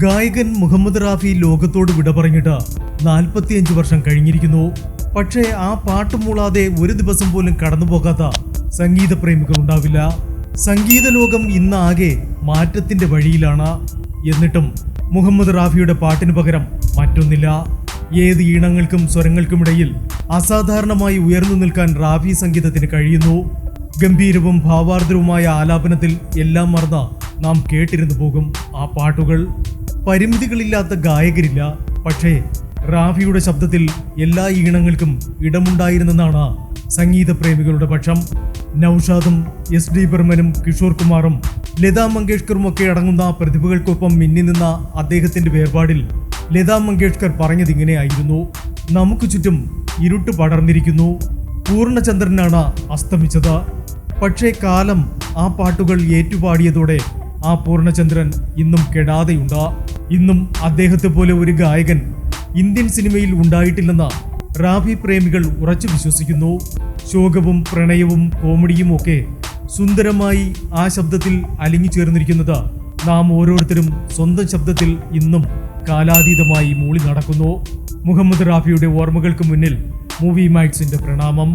ഗായകൻ മുഹമ്മദ് റാഫി ലോകത്തോട് വിട പറഞ്ഞിട്ട് 45 വർഷം കഴിഞ്ഞിരിക്കുന്നു. പക്ഷേ ആ പാട്ട് മൂളാതെ ഒരു ദിവസം പോലും കടന്നുപോകാത്ത സംഗീത പ്രേമികൾ ഉണ്ടാവില്ല. സംഗീത ലോകം ഇന്നാകെ മാറ്റത്തിന്റെ വഴിയിലാണ്. എന്നിട്ടും മുഹമ്മദ് റാഫിയുടെ പാട്ടിന് പകരം മറ്റൊന്നില്ല. ഏത് ഈണങ്ങൾക്കും സ്വരങ്ങൾക്കുമിടയിൽ അസാധാരണമായി ഉയർന്നു നിൽക്കാൻ റാഫി സംഗീതത്തിന് കഴിയുന്നു. ഗംഭീരവും ഭാവാർദ്രവുമായ ആലാപനത്തിൽ എല്ലാം മറന്ന നാം കേട്ടിരുന്നു പോകും ആ പാട്ടുകൾ. പരിമിതികളില്ലാത്ത ഗായകരില്ല, പക്ഷേ റാഫിയുടെ ശബ്ദത്തിൽ എല്ലാ ഈണങ്ങൾക്കും ഇടമുണ്ടായിരുന്നെന്നാണ് സംഗീത പ്രേമികളുടെ പക്ഷം. നൗഷാദും SD ബർമനും കിഷോർ കുമാറും ലതാ മങ്കേഷ്കറും ഒക്കെ അടങ്ങുന്ന പ്രതിഭകൾക്കൊപ്പം മിന്നി നിന്ന അദ്ദേഹത്തിന്റെ വേർപാടിൽ ലതാ മങ്കേഷ്കർ പറഞ്ഞതിങ്ങനെയായിരുന്നു: നമുക്ക് ചുറ്റും ഇരുട്ട് പടർന്നിരിക്കുന്നു, പൂർണ്ണചന്ദ്രനാണ് അസ്തമിച്ചത്. പക്ഷേ കാലം ആ പാട്ടുകൾ ഏറ്റുപാടിയതോടെ ആ പൂർണ്ണചന്ദ്രൻ ഇന്നും കെടാതെയുണ്ട്. ഇന്നും അദ്ദേഹത്തെ പോലെ ഒരു ഗായകൻ ഇന്ത്യൻ സിനിമയിൽ ഉണ്ടായിട്ടില്ലെന്ന് റാഫി പ്രേമികൾ ഉറച്ചു വിശ്വസിക്കുന്നു. ശോകവും പ്രണയവും കോമഡിയും ഒക്കെ സുന്ദരമായി ആ ശബ്ദത്തിൽ അലിഞ്ഞു ചേർന്നിരിക്കുന്നത് നാം ഓരോരുത്തരും സ്വന്തം ശബ്ദത്തിൽ ഇന്നും കാലാതീതമായി മൂളി നടക്കുന്നു. മുഹമ്മദ് റാഫിയുടെ ഓർമ്മകൾക്ക് മുന്നിൽ മൂവി മാക്സിന്റെ പ്രണാമം.